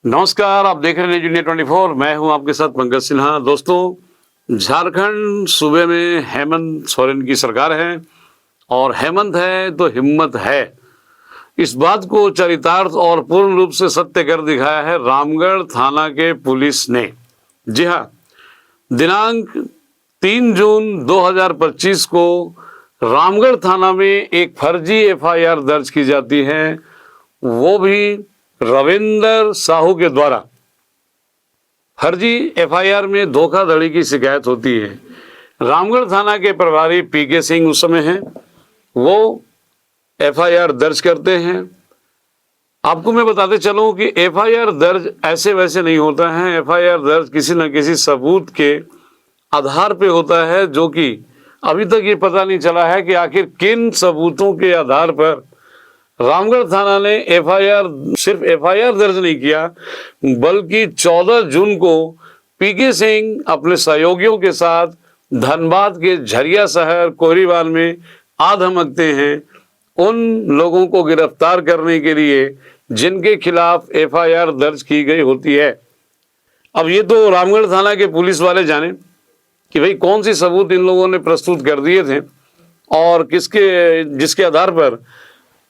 नमस्कार, आप देख रहे हैं न्यूज़ 24। मैं हूं आपके साथ पंकज सिन्हा। दोस्तों, झारखंड सूबे में हेमंत सोरेन की सरकार है और हेमंत है तो हिम्मत है। इस बात को चरितार्थ और पूर्ण रूप से सत्य कर दिखाया है रामगढ़ थाना के पुलिस ने। जी हाँ, दिनांक 3 जून 2025 को रामगढ़ थाना में एक फर्जी एफआईआर दर्ज की जाती है, वो भी रविंदर साहू के द्वारा। फर्जी एफआईआर में धोखाधड़ी की शिकायत होती है। रामगढ़ थाना के प्रभारी पीके सिंह उस समय हैं, वो एफआईआर दर्ज करते हैं। आपको मैं बताते चलूं कि एफआईआर दर्ज ऐसे वैसे नहीं होता है। एफआईआर दर्ज किसी न किसी सबूत के आधार पे होता है, जो कि अभी तक ये पता नहीं चला है कि आखिर किन सबूतों के आधार पर रामगढ़ थाना ने सिर्फ एफआईआर दर्ज नहीं किया, बल्कि 14 जून को पीके सिंह अपने सहयोगियों के साथ धनबाद के झरिया शहर कोहरीवाल में आ धमकते हैं उन लोगों को गिरफ्तार करने के लिए जिनके खिलाफ एफआईआर दर्ज की गई होती है। अब ये तो रामगढ़ थाना के पुलिस वाले जाने कि भाई कौन सी सबूत इन लोगों ने प्रस्तुत कर दिए थे और जिसके आधार पर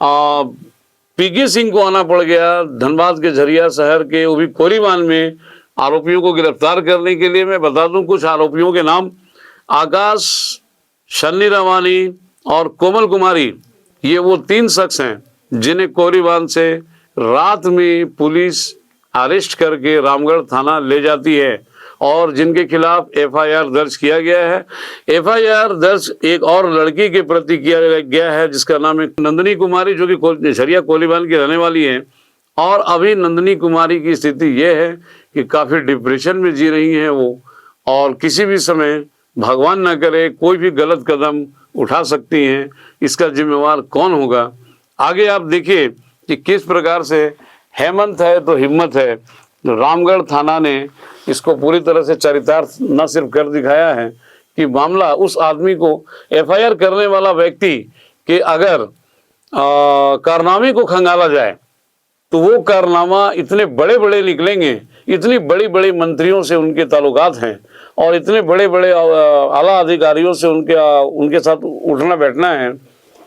पीके सिंह को आना पड़ गया धनबाद के झरिया शहर के, वो भी कोहरीवाल में, आरोपियों को गिरफ्तार करने के लिए। मैं बता दूं कुछ आरोपियों के नाम: आकाश, शन्नी रवानी और कोमल कुमारी। ये वो 3 शख्स हैं जिन्हें कोहरीवाल से रात में पुलिस अरेस्ट करके रामगढ़ थाना ले जाती है और जिनके खिलाफ एफआईआर दर्ज किया गया है। एफआईआर दर्ज एक और लड़की के प्रति किया गया है जिसका नाम है नंदिनी कुमारी, जो कि झरिया कोहरीवाल की रहने वाली है। और अभी नंदिनी कुमारी की स्थिति ये है कि काफ़ी डिप्रेशन में जी रही हैं वो, और किसी भी समय भगवान न करे कोई भी गलत कदम उठा सकती हैं। इसका जिम्मेवार कौन होगा? आगे आप देखिए कि किस प्रकार से हेमंत है तो हिम्मत है। रामगढ़ थाना ने इसको पूरी तरह से चरितार्थ न सिर्फ कर दिखाया है कि मामला उस आदमी को, एफआईआर करने वाला व्यक्ति के अगर कारनामे को खंगाला जाए तो वो कारनामा इतने बड़े बड़े निकलेंगे, इतनी बड़ी बड़ी मंत्रियों से उनके ताल्लुकात हैं और इतने बड़े बड़े आला अधिकारियों से उनके साथ उठना बैठना है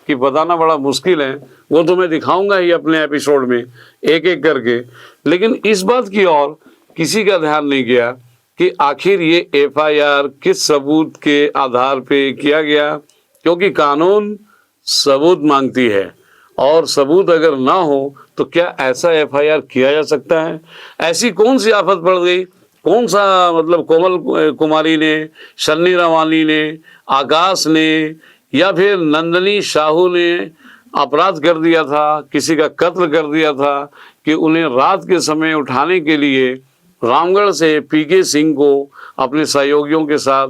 कि बताना बड़ा मुश्किल है। वो तो मैं दिखाऊंगा ही अपने एपिसोड में एक एक करके। लेकिन इस बात की ओर किसी का ध्यान नहीं गया कि आखिर ये एफआईआर किस सबूत के आधार पे किया गया, क्योंकि कानून सबूत मांगती है और सबूत अगर ना हो तो क्या ऐसा एफआईआर किया जा सकता है? ऐसी कौन सी आफत पड़ गई? कौन सा मतलब कोमल कुमारी ने, शन्नी रवानी ने, आकाश ने या फिर नंदिनी साहू ने अपराध कर दिया था, किसी का कत्ल कर दिया था कि उन्हें रात के समय उठाने के लिए रामगढ़ से पीके सिंह को अपने सहयोगियों के साथ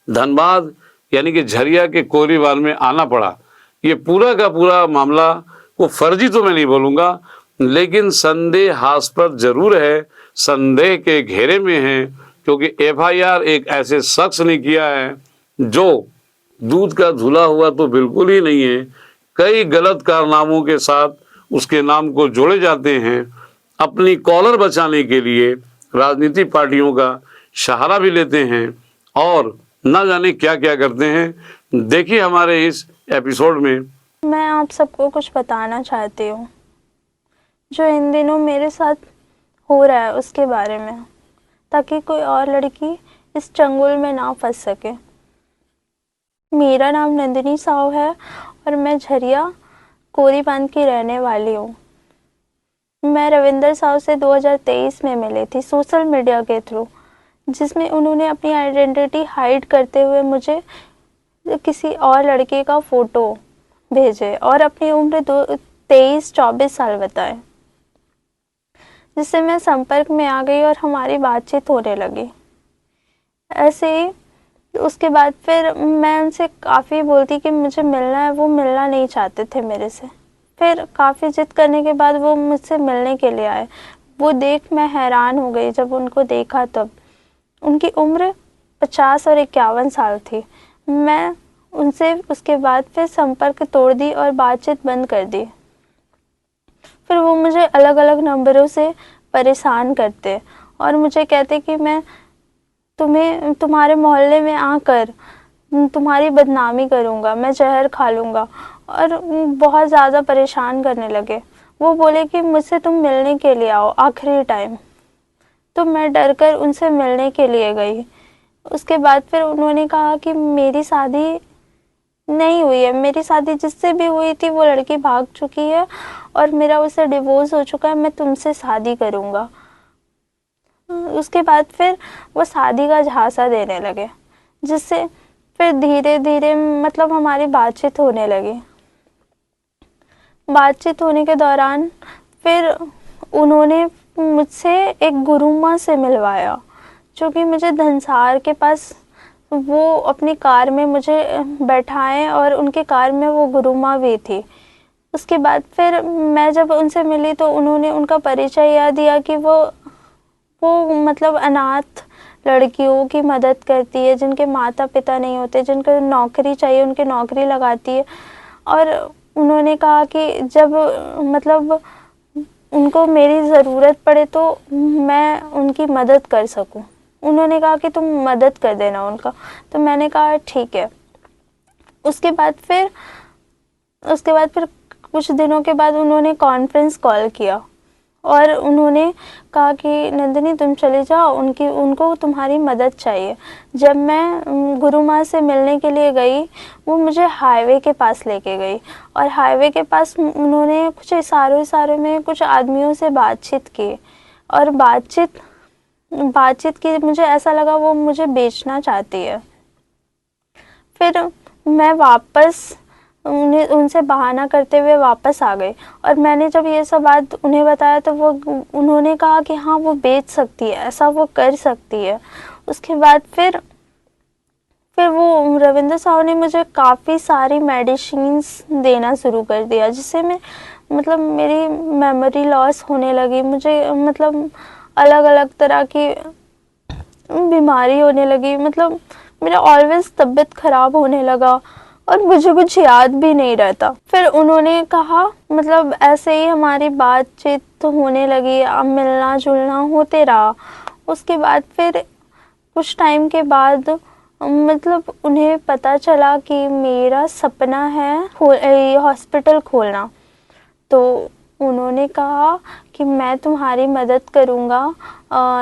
धनबाद यानी कि झरिया के कोहरीवाल में आना पड़ा? ये पूरा का पूरा मामला को फर्जी तो मैं नहीं बोलूँगा, लेकिन संदेहास्पद जरूर है, संदेह के घेरे में है, क्योंकि एफआईआर एक ऐसे शख्स ने किया है जो दूध का धुला हुआ तो बिल्कुल ही नहीं है। कई गलत कारनामों के साथ उसके नाम को जोड़े जाते हैं। अपनी कॉलर बचाने के लिए राजनीतिक पार्टियों का सहारा भी लेते हैं और न जाने क्या क्या करते हैं। देखिए हमारे इस एपिसोड में। मैं आप सबको कुछ बताना चाहती हूँ जो इन दिनों मेरे साथ हो रहा है उसके बारे में, ताकि कोई और लड़की इस चंगुल में ना फंस सके। मेरा नाम नंदिनी साहू है और मैं झरिया कोहरीवाल की रहने वाली हूँ। मैं रविंदर साहू से 2023 में मिली थी सोशल मीडिया के थ्रू, जिसमें उन्होंने अपनी आइडेंटिटी हाइड करते हुए मुझे किसी और लड़के का फ़ोटो भेजे और अपनी उम्र 23-24 साल बताए, जिससे मैं संपर्क में आ गई और हमारी बातचीत होने लगी। ऐसे ही उसके बाद फिर मैं उनसे काफ़ी बोलती कि मुझे मिलना है, वो मिलना नहीं चाहते थे मेरे से। फिर काफ़ी जिद करने के बाद वो मुझसे मिलने के लिए आए। वो देख मैं हैरान हो गई जब उनको देखा तब। उनकी उम्र 50 और 51 साल थी। मैं उनसे उसके बाद फिर संपर्क तोड़ दी और बातचीत बंद कर दी। फिर वो मुझे अलग अलग नंबरों से परेशान करते और मुझे कहते कि मैं तुम्हें तुम्हारे मोहल्ले में आकर तुम्हारी बदनामी करूँगा, मैं जहर खा लूँगा, और बहुत ज़्यादा परेशान करने लगे। वो बोले कि मुझसे तुम मिलने के लिए आओ आखिरी टाइम। तो मैं डर कर उनसे मिलने के लिए गई। उसके बाद फिर उन्होंने कहा कि मेरी शादी नहीं हुई है, मेरी शादी जिससे भी हुई थी वो लड़की भाग चुकी है और मेरा उससे डिवोर्स हो चुका है, मैं तुमसे शादी करूँगा। उसके बाद फिर वो शादी का झांसा देने लगे, जिससे फिर धीरे धीरे मतलब हमारी बातचीत होने लगी। बातचीत होने के दौरान फिर उन्होंने मुझसे एक गुरु माँ से मिलवाया, जो कि मुझे धनसार के पास वो अपनी कार में मुझे बैठाएं और उनके कार में वो गुरु माँ भी थी। उसके बाद फिर मैं जब उनसे मिली तो उन्होंने उनका परिचय यह दिया कि वो मतलब अनाथ लड़कियों की मदद करती है, जिनके माता पिता नहीं होते, जिनको नौकरी चाहिए उनकी नौकरी लगाती है। और उन्होंने कहा कि जब मतलब उनको मेरी ज़रूरत पड़े तो मैं उनकी मदद कर सकूं। उन्होंने कहा कि तुम मदद कर देना उनका। तो मैंने कहा ठीक है। उसके बाद फिर कुछ दिनों के बाद उन्होंने कॉन्फ्रेंस कॉल किया और उन्होंने कहा कि नंदिनी तुम चले जाओ, उनको तुम्हारी मदद चाहिए। जब मैं गुरु माँ से मिलने के लिए गई, वो मुझे हाईवे के पास लेके गई और हाईवे के पास उन्होंने कुछ इशारों में कुछ आदमियों से बातचीत की और बातचीत की मुझे ऐसा लगा वो मुझे बेचना चाहती है। फिर मैं वापस उनसे बहाना करते हुए वापस आ गई और मैंने जब ये सब बात उन्हें बताया तो उन्होंने कहा कि हाँ वो बेच सकती है, ऐसा वो कर सकती है। उसके बाद फिर वो रविंद्र साहू ने मुझे काफ़ी सारी मेडिसिन्स देना शुरू कर दिया, जिससे मैं मतलब मेरी मेमोरी लॉस होने लगी, मुझे मतलब अलग अलग तरह की बीमारी होने लगी, मतलब मेरा ऑलवेज तबीयत खराब होने लगा और मुझे कुछ याद भी नहीं रहता। फिर उन्होंने कहा मतलब ऐसे ही हमारी बातचीत होने लगी, अब मिलना जुलना होते रहा। उसके बाद फिर कुछ टाइम के बाद मतलब उन्हें पता चला कि मेरा सपना है हॉस्पिटल खोलना। तो उन्होंने कहा कि मैं तुम्हारी मदद करूँगा,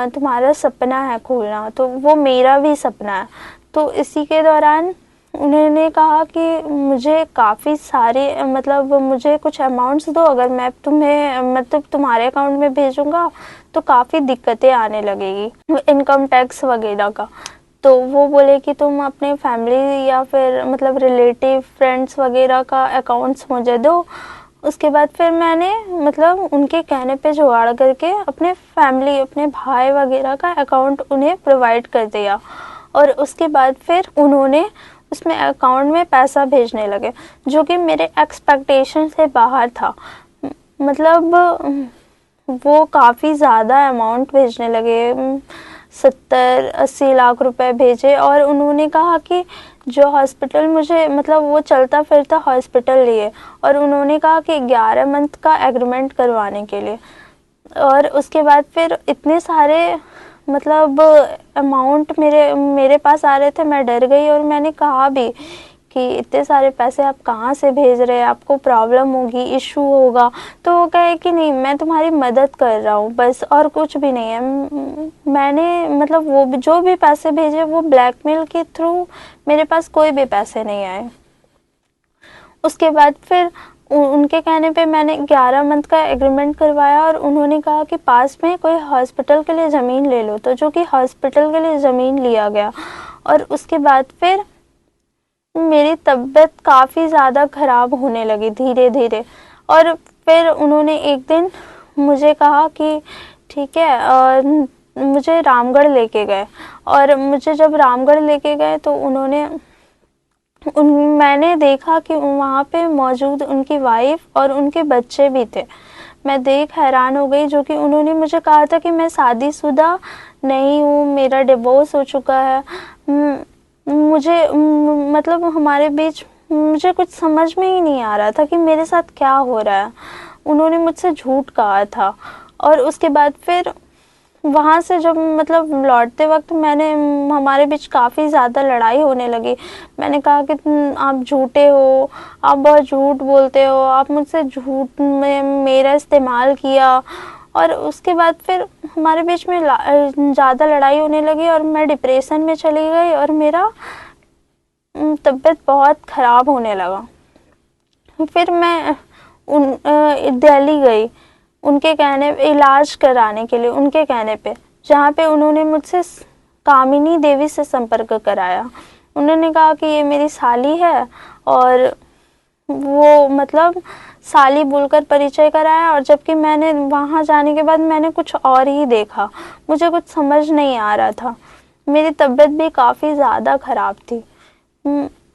तुम्हारा सपना है खोलना, तो वो मेरा भी सपना है। तो इसी के दौरान उन्होंने कहा कि मुझे काफ़ी सारे मतलब मुझे कुछ अमाउंट्स दो, अगर मैं तुम्हें मतलब तुम्हारे अकाउंट में भेजूँगा तो काफ़ी दिक्कतें आने लगेगी इनकम टैक्स वगैरह का। तो वो बोले कि तुम अपने फैमिली या फिर मतलब रिलेटिव फ्रेंड्स वगैरह का अकाउंट्स मुझे दो। उसके बाद फिर मैंने मतलब उनके कहने पे जुगाड़ करके अपने फैमिली, अपने भाई वगैरह का अकाउंट उन्हें प्रोवाइड कर दिया और उसके बाद फिर उन्होंने उसमें अकाउंट में पैसा भेजने लगे, जो कि मेरे एक्सपेक्टेशन से बाहर था। मतलब वो काफ़ी ज़्यादा अमाउंट भेजने लगे, 70-80 लाख रुपए भेजे और उन्होंने कहा कि जो हॉस्पिटल मुझे मतलब वो चलता फिरता हॉस्पिटल लिए और उन्होंने कहा कि 11 मंथ का एग्रीमेंट करवाने के लिए। और उसके बाद फिर इतने सारे मतलब अमाउंट मेरे पास आ रहे थे, मैं डर गई और मैंने कहा भी कि इतने सारे पैसे आप कहाँ से भेज रहे हैं, आपको प्रॉब्लम होगी, इशू होगा। तो वो कहे कि नहीं मैं तुम्हारी मदद कर रहा हूँ बस, और कुछ भी नहीं है। मैंने मतलब वो जो भी पैसे भेजे वो ब्लैकमेल के थ्रू, मेरे पास कोई भी पैसे नहीं आए। उसके बाद फिर उनके कहने पे मैंने 11 मंथ का एग्रीमेंट करवाया और उन्होंने कहा कि पास में कोई हॉस्पिटल के लिए ज़मीन ले लो, तो जो कि हॉस्पिटल के लिए ज़मीन लिया गया। और उसके बाद फिर मेरी तबीयत काफ़ी ज़्यादा ख़राब होने लगी धीरे धीरे। और फिर उन्होंने एक दिन मुझे कहा कि ठीक है, और मुझे रामगढ़ लेके गए और मुझे जब रामगढ़ लेके गए तो मैंने देखा कि वहाँ पे मौजूद उनकी वाइफ और उनके बच्चे भी थे। मैं देख हैरान हो गई, जो कि उन्होंने मुझे कहा था कि मैं शादीशुदा नहीं हूँ, मेरा डिवोर्स हो चुका है। मुझे मतलब हमारे बीच मुझे कुछ समझ में ही नहीं आ रहा था कि मेरे साथ क्या हो रहा है। उन्होंने मुझसे झूठ कहा था और उसके बाद फिर वहाँ से जब मतलब लौटते वक्त हमारे बीच काफ़ी ज़्यादा लड़ाई होने लगी। मैंने कहा कि आप झूठे हो, आप बहुत झूठ बोलते हो, आप मुझसे झूठ में मेरा इस्तेमाल किया। और उसके बाद फिर हमारे बीच में ज़्यादा लड़ाई होने लगी और मैं डिप्रेशन में चली गई और मेरा तबीयत बहुत ख़राब होने लगा। फिर मैं दिल्ली गई उनके कहने इलाज कराने के लिए, उनके कहने पे, जहाँ पे उन्होंने मुझसे कामिनी देवी से संपर्क कराया। उन्होंने कहा कि ये मेरी साली है और वो मतलब साली बोलकर परिचय कराया। और जबकि मैंने वहाँ जाने के बाद मैंने कुछ और ही देखा, मुझे कुछ समझ नहीं आ रहा था। मेरी तबीयत भी काफ़ी ज़्यादा ख़राब थी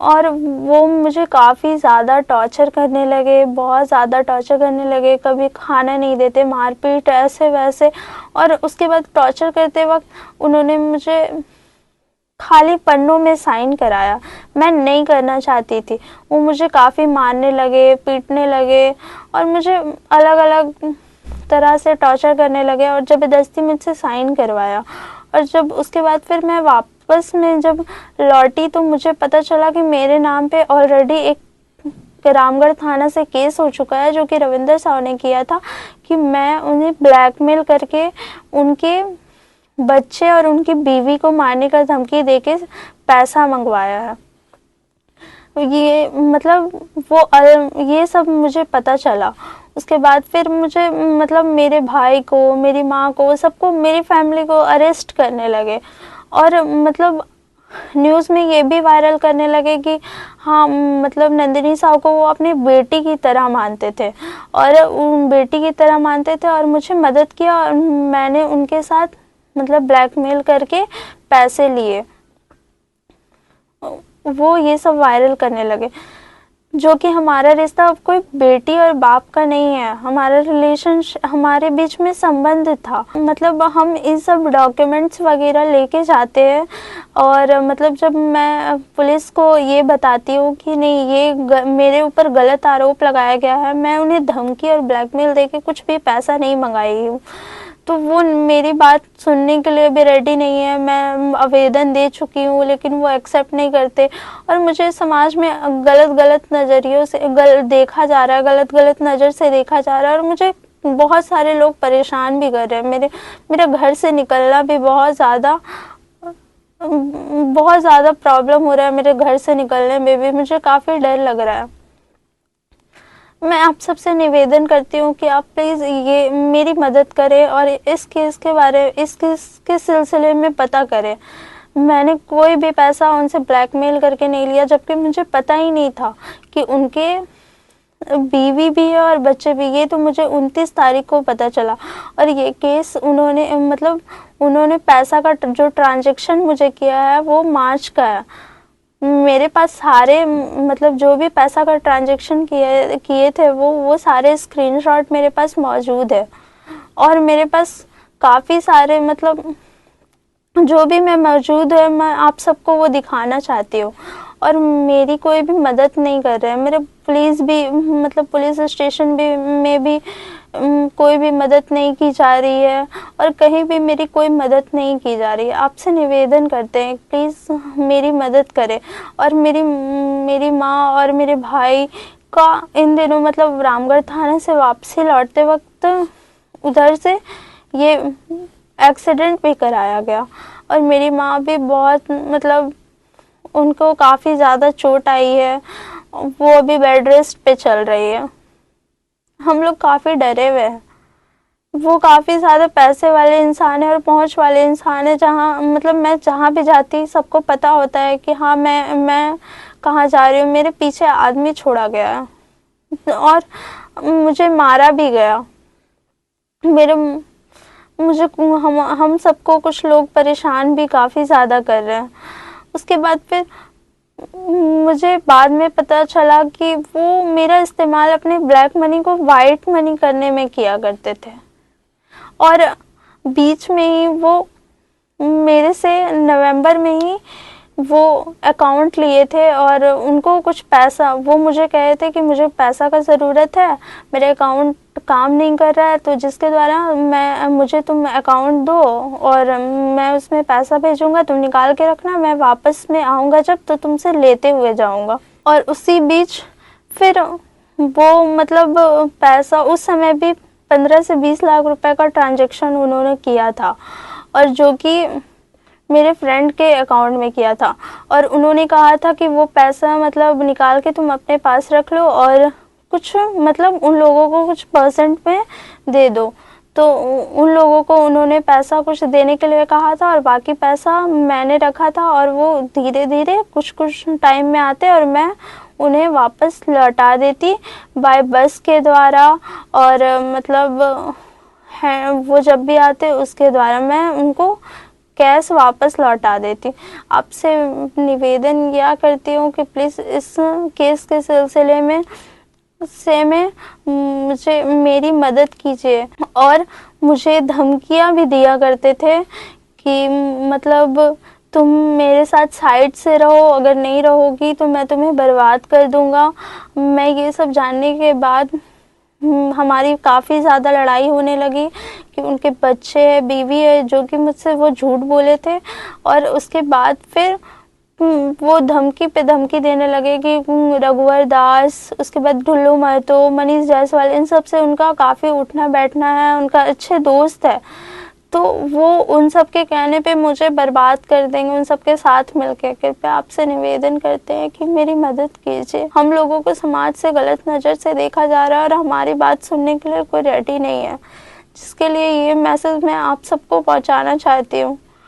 और वो मुझे काफ़ी ज़्यादा टॉर्चर करने लगे, बहुत ज़्यादा टॉर्चर करने लगे। कभी खाना नहीं देते, मारपीट ऐसे वैसे। और उसके बाद टॉर्चर करते वक्त उन्होंने मुझे खाली पन्नों में साइन कराया। मैं नहीं करना चाहती थी। वो मुझे काफ़ी मारने लगे, पीटने लगे और मुझे अलग अलग तरह से टॉर्चर करने लगे और ज़बरदस्ती मुझसे साइन करवाया। और जब उसके बाद फिर मैं वापस में जब लौटी तो मुझे पता चला कि मेरे नाम पे ऑलरेडी एक रामगढ़ थाना से केस हो चुका है, जो कि रविंदर साहू ने किया था कि मैं उन्हें ब्लैकमेल करके उनके बच्चे और उनकी बीवी को मारने का धमकी देके पैसा मंगवाया है। ये मतलब ये सब मुझे पता चला। उसके बाद फिर मुझे मतलब मेरे भाई को, मेरी माँ को, सबको, मेरी फैमिली को अरेस्ट करने लगे और मतलब न्यूज़ में ये भी वायरल करने लगे कि हाँ मतलब नंदिनी साहू को वो अपनी बेटी की तरह मानते थे और उन बेटी की तरह मानते थे और मुझे मदद किया और मैंने उनके साथ मतलब ब्लैकमेल करके पैसे लिए। वो ये सब वायरल करने लगे, जो कि हमारा रिश्ता अब कोई बेटी और बाप का नहीं है। हमारा रिलेशनशिप, हमारे बीच में संबंध था। मतलब हम इन सब डॉक्यूमेंट्स वगैरह लेके जाते हैं और मतलब जब मैं पुलिस को ये बताती हूँ कि नहीं ये मेरे ऊपर गलत आरोप लगाया गया है, मैं उन्हें धमकी और ब्लैकमेल देके कुछ भी पैसा नहीं मंगाई हूँ, तो वो मेरी बात सुनने के लिए भी रेडी नहीं है। मैं आवेदन दे चुकी हूँ लेकिन वो एक्सेप्ट नहीं करते और मुझे समाज में गलत गलत नज़रियों से देखा जा रहा है, गलत गलत नज़र से देखा जा रहा है और मुझे बहुत सारे लोग परेशान भी कर रहे हैं। मेरे घर से निकलना भी बहुत ज़्यादा प्रॉब्लम हो रहा है। मेरे घर से निकलने में भी मुझे काफ़ी डर लग रहा है। मैं आप सबसे निवेदन करती हूँ कि आप प्लीज़ ये मेरी मदद करें और इस केस के सिलसिले में पता करें। मैंने कोई भी पैसा उनसे ब्लैकमेल करके नहीं लिया, जबकि मुझे पता ही नहीं था कि उनके बीवी भी है और बच्चे भी। ये तो मुझे 29 तारीख को पता चला और ये केस उन्होंने पैसा का जो ट्रांजैक्शन मुझे किया है वो मार्च का है। मेरे पास सारे मतलब जो भी पैसा का ट्रांजैक्शन किए थे वो सारे स्क्रीनशॉट मेरे पास मौजूद है और मेरे पास काफ़ी सारे मतलब जो भी मैं मौजूद है, मैं आप सबको वो दिखाना चाहती हूँ। और मेरी कोई भी मदद नहीं कर रहे हैं। मेरे पुलिस भी मतलब पुलिस स्टेशन भी में भी कोई भी मदद नहीं की जा रही है और कहीं भी मेरी कोई मदद नहीं की जा रही है। आपसे निवेदन करते हैं प्लीज़ मेरी मदद करें। और मेरी माँ और मेरे भाई का इन दिनों मतलब रामगढ़ थाने से वापसी लौटते वक्त उधर से ये एक्सीडेंट भी कराया गया और मेरी माँ भी बहुत मतलब उनको काफ़ी ज़्यादा चोट आई है, वो अभी बेड रेस्ट पे चल रही है। हम लोग काफ़ी डरे हुए हैं। वो काफ़ी ज़्यादा पैसे वाले इंसान है और पहुंच वाले इंसान है, जहाँ मतलब मैं जहाँ भी जाती सबको पता होता है कि हाँ मैं कहाँ जा रही हूँ। मेरे पीछे आदमी छोड़ा गया है और मुझे मारा भी गया। हम सबको कुछ लोग परेशान भी काफ़ी ज़्यादा कर रहे हैं। उसके बाद फिर मुझे बाद में पता चला कि वो मेरा इस्तेमाल अपने ब्लैक मनी को वाइट मनी करने में किया करते थे और बीच में ही वो मेरे से नवंबर में ही वो अकाउंट लिए थे और उनको कुछ पैसा, वो मुझे कह रहे थे कि मुझे पैसा का ज़रूरत है, मेरे अकाउंट काम नहीं कर रहा है, तो जिसके द्वारा मुझे तुम अकाउंट दो और मैं उसमें पैसा भेजूंगा, तुम निकाल के रखना, मैं वापस में आऊँगा जब तो तुमसे लेते हुए जाऊँगा। और उसी बीच फिर वो मतलब पैसा उस समय भी 15 से 20 लाख रुपए का ट्रांजैक्शन उन्होंने किया था, और जो कि मेरे फ्रेंड के अकाउंट में किया था। और उन्होंने कहा था कि वो पैसा मतलब निकाल के तुम अपने पास रख लो और कुछ मतलब उन लोगों को कुछ परसेंट में दे दो। तो उन लोगों को उन्होंने पैसा कुछ देने के लिए कहा था और बाकी पैसा मैंने रखा था, और वो धीरे धीरे कुछ कुछ टाइम में आते और मैं उन्हें वापस लौटा देती बाय बस के द्वारा। और मतलब है वो जब भी आते उसके द्वारा मैं उनको कैश वापस लौटा देती। आपसे निवेदन किया करती हूँ कि प्लीज़ इस केस के सिलसिले में मुझे मेरी मदद कीजिए। और मुझे धमकियाँ भी दिया करते थे कि मतलब तुम मेरे साथ साइड से रहो, अगर नहीं रहोगी तो मैं तुम्हें बर्बाद कर दूँगा। मैं ये सब जानने के बाद हमारी काफ़ी ज़्यादा लड़ाई होने लगी कि उनके बच्चे हैं, बीवी है, जो कि मुझसे वो झूठ बोले थे। और उसके बाद फिर वो धमकी पे धमकी देने लगे कि रघुवर दास, उसके बाद ढुल्लू महतो, मनीष जायसवाल, इन सब से उनका काफ़ी उठना बैठना है, उनका अच्छे दोस्त है, तो वो उन सब के कहने पे मुझे बर्बाद कर देंगे उन सब के साथ मिलके। कृपया आपसे निवेदन करते हैं कि मेरी मदद कीजिए। हम लोगों को समाज से गलत नज़र से देखा जा रहा है और हमारी बात सुनने के लिए कोई रेडी नहीं है, जिसके लिए ये मैसेज मैं आप सबको पहुंचाना चाहती हूँ।